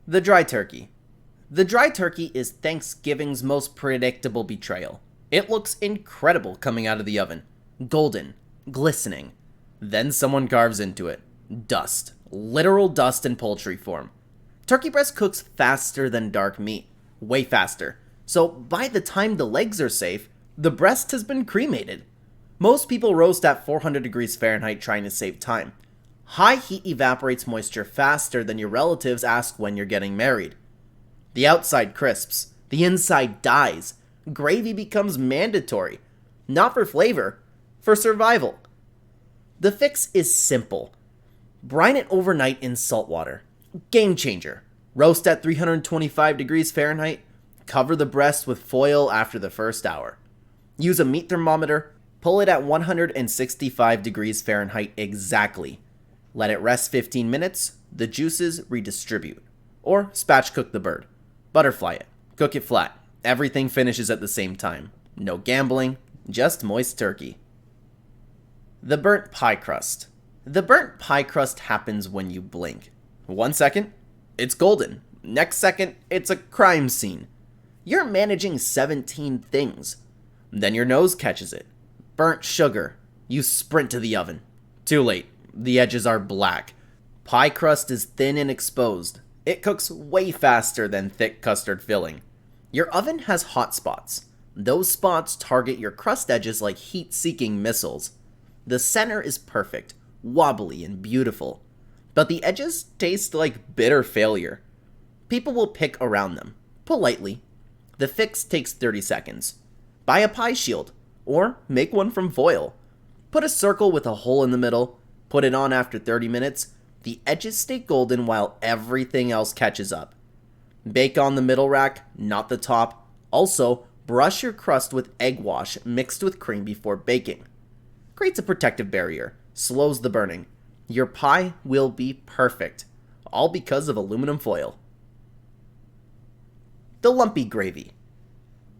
The dry turkey. The dry turkey is Thanksgiving's most predictable betrayal. It looks incredible coming out of the oven. Golden, glistening. Then someone carves into it. Dust. Literal dust in poultry form. Turkey breast cooks faster than dark meat. Way faster. So by the time the legs are safe, the breast has been cremated. Most people roast at 400 degrees Fahrenheit trying to save time. High heat evaporates moisture faster than your relatives ask when you're getting married. The outside crisps, the inside dies. Gravy becomes mandatory. Not for flavor, for survival. The fix is simple. Brine it overnight in salt water. Game changer. Roast at 325 degrees Fahrenheit. Cover the breast with foil after the first hour. Use a meat thermometer. Pull it at 165 degrees Fahrenheit exactly. Let it rest 15 minutes, the juices redistribute. Or spatch cook the bird. Butterfly it. Cook it flat. Everything finishes at the same time. No gambling, just moist turkey. The burnt pie crust. The burnt pie crust happens when you blink. 1 second, it's golden. Next second, it's a crime scene. You're managing 17 things. Then your nose catches it. Burnt sugar. You sprint to the oven. Too late. The edges are black. Pie crust is thin and exposed. It cooks way faster than thick custard filling. Your oven has hot spots. Those spots target your crust edges like heat-seeking missiles. The center is perfect, wobbly and beautiful. But the edges taste like bitter failure. People will pick around them, politely. The fix takes 30 seconds. Buy a pie shield, or make one from foil. Put a circle with a hole in the middle. Put it on after 30 minutes, the edges stay golden while everything else catches up. Bake on the middle rack, not the top. Also, brush your crust with egg wash mixed with cream before baking. Creates a protective barrier, slows the burning. Your pie will be perfect, all because of aluminum foil. The lumpy gravy.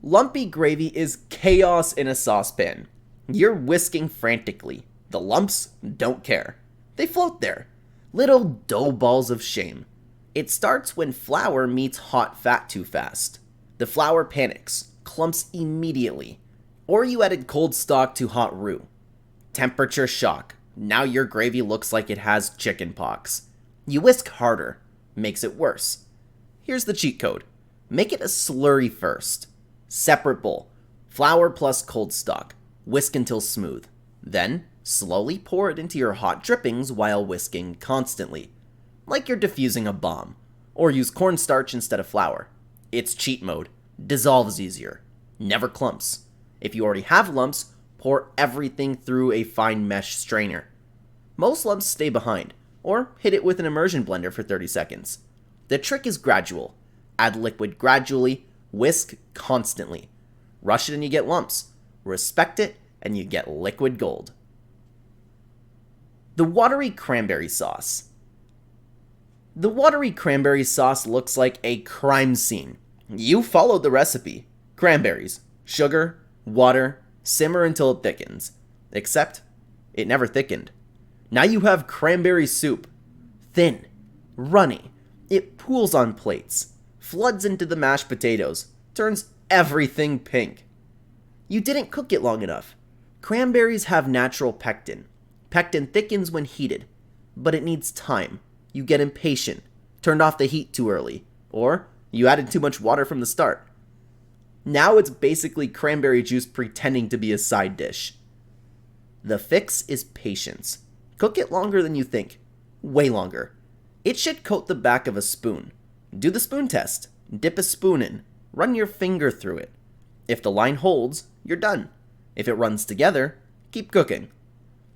Lumpy gravy is chaos in a saucepan. You're whisking frantically. The lumps don't care. They float there. Little dough balls of shame. It starts when flour meets hot fat too fast. The flour panics, clumps immediately. Or you added cold stock to hot roux. Temperature shock. Now your gravy looks like it has chicken pox. You whisk harder. Makes it worse. Here's the cheat code. Make it a slurry first. Separate bowl. Flour plus cold stock. Whisk until smooth. Then, slowly pour it into your hot drippings while whisking constantly. Like you're diffusing a bomb. Or use cornstarch instead of flour. It's cheat mode. Dissolves easier. Never clumps. If you already have lumps, pour everything through a fine mesh strainer. Most lumps stay behind, or hit it with an immersion blender for 30 seconds. The trick is gradual. Add liquid gradually, whisk constantly. Rush it and you get lumps. Respect it and you get liquid gold. The watery cranberry sauce. The watery cranberry sauce looks like a crime scene. You followed the recipe. Cranberries, sugar, water, simmer until it thickens. Except, it never thickened. Now you have cranberry soup. Thin, runny, it pools on plates, floods into the mashed potatoes, turns everything pink. You didn't cook it long enough. Cranberries have natural pectin. Pectin thickens when heated, but it needs time. You get impatient, turned off the heat too early, or you added too much water from the start. Now it's basically cranberry juice pretending to be a side dish. The fix is patience. Cook it longer than you think. Way longer. It should coat the back of a spoon. Do the spoon test. Dip a spoon in. Run your finger through it. If the line holds, you're done. If it runs together, keep cooking.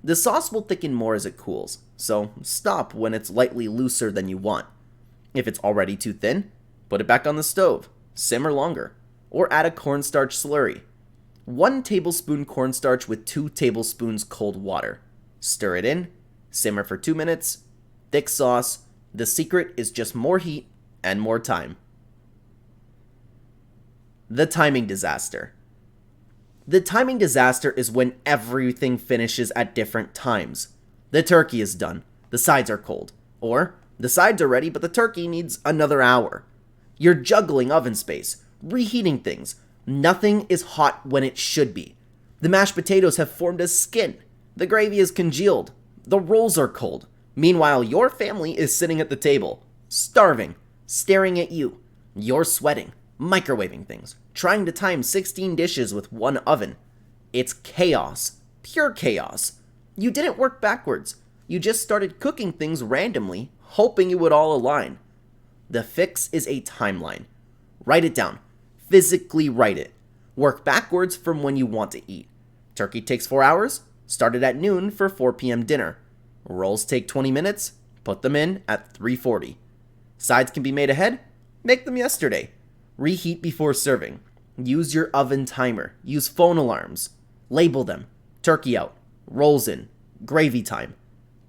The sauce will thicken more as it cools, so stop when it's lightly looser than you want. If it's already too thin, put it back on the stove. Simmer longer. Or add a cornstarch slurry. 1 tablespoon cornstarch with 2 tablespoons cold water. Stir it in. Simmer for 2 minutes. Thick sauce. The secret is just more heat and more time. The timing disaster. The timing disaster is when everything finishes at different times. The turkey is done. The sides are cold. Or The sides are ready, but the turkey needs another hour. You're juggling oven space, reheating things. Nothing is hot when it should be. The mashed potatoes have formed a skin. The gravy is congealed. The rolls are cold. Meanwhile, your family is sitting at the table, starving, staring at you. You're sweating, microwaving things, trying to time 16 dishes with one oven. It's chaos. Pure chaos. You didn't work backwards. You just started cooking things randomly, hoping it would all align. The fix is a timeline. Write it down. Physically write it. Work backwards from when you want to eat. Turkey takes 4 hours. Start it at noon for 4 p.m. dinner. Rolls take 20 minutes. Put them in at 3:40. Sides can be made ahead. Make them yesterday. Reheat before serving. Use your oven timer. Use phone alarms. Label them. Turkey out. Rolls in. Gravy time.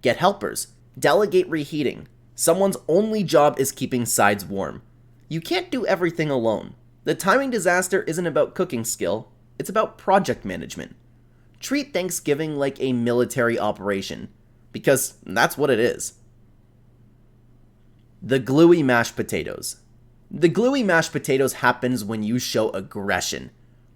Get helpers. Delegate reheating. Someone's only job is keeping sides warm. You can't do everything alone. The timing disaster isn't about cooking skill. It's about project management. Treat Thanksgiving like a military operation, because that's what it is. The Gluey mashed potatoes. The Gluey mashed potatoes happens when you show aggression.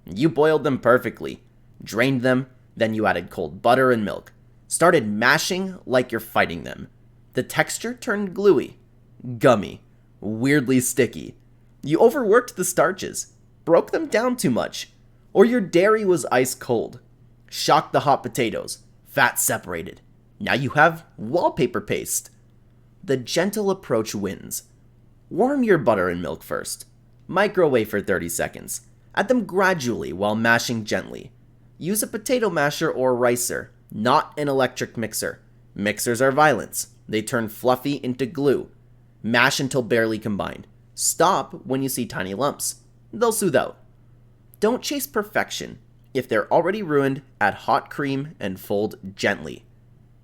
You boiled them perfectly, drained them, then you added cold butter and milk. Started mashing like you're fighting them. The texture turned gluey, gummy, weirdly sticky. You overworked the starches, broke them down too much, or your dairy was ice cold. Shocked the hot potatoes, fat separated. Now you have wallpaper paste. The gentle approach wins. Warm your butter and milk first. Microwave for 30 seconds. Add them gradually while mashing gently. Use a potato masher or ricer, not an electric mixer. Mixers are violence. They turn fluffy into glue. Mash until barely combined. Stop when you see tiny lumps. They'll soothe out. Don't chase perfection. If they're already ruined, add hot cream and fold gently.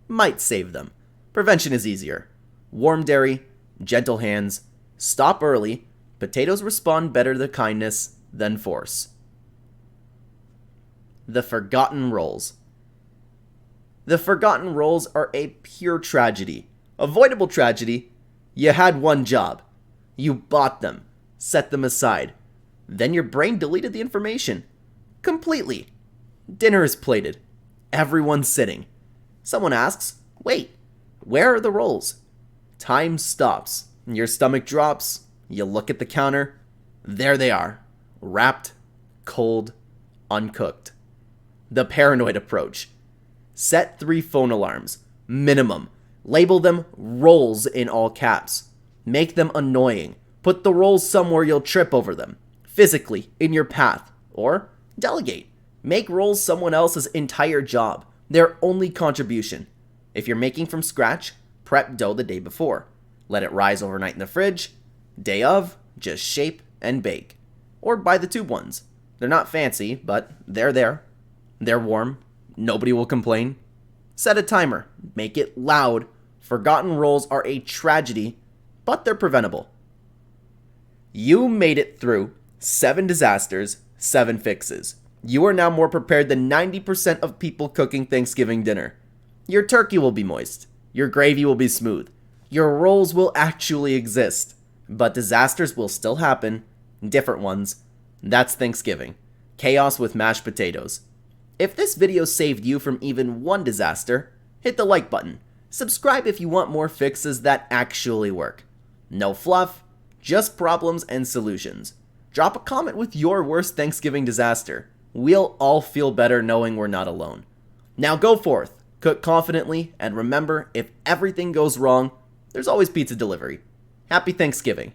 Might save them. Prevention is easier. Warm dairy, gentle hands. Stop early. Potatoes respond better to kindness than force. The forgotten rolls. The forgotten rolls are a pure tragedy. Avoidable tragedy. You had one job. You bought them, set them aside. Then your brain deleted the information. Completely. Dinner is plated. Everyone's sitting. Someone asks, wait, where are the rolls? Time stops. Your stomach drops. You look at the counter. There they are. Wrapped, cold, uncooked. The paranoid approach. Set 3 phone alarms. Minimum. Label them rolls in all caps. Make them annoying. Put the rolls somewhere you'll trip over them. Physically, in your path. Or delegate. Make rolls someone else's entire job. Their only contribution. If you're making from scratch, prep dough the day before. Let it rise overnight in the fridge. Day of, just shape and bake. Or buy the tube ones. They're not fancy, but they're there. They're warm. Nobody will complain. Set a timer. Make it loud. Forgotten rolls are a tragedy, but they're preventable. You made it through 7 disasters, 7 fixes. You are now more prepared than 90% of people cooking Thanksgiving dinner. Your turkey will be moist. Your gravy will be smooth. Your rolls will actually exist. But disasters will still happen. Different ones. That's Thanksgiving. Chaos with mashed potatoes. If this video saved you from even one disaster, hit the like button. Subscribe if you want more fixes that actually work. No fluff, just problems and solutions. Drop a comment with your worst Thanksgiving disaster. We'll all feel better knowing we're not alone. Now go forth, cook confidently, and remember, if everything goes wrong, there's always pizza delivery. Happy Thanksgiving.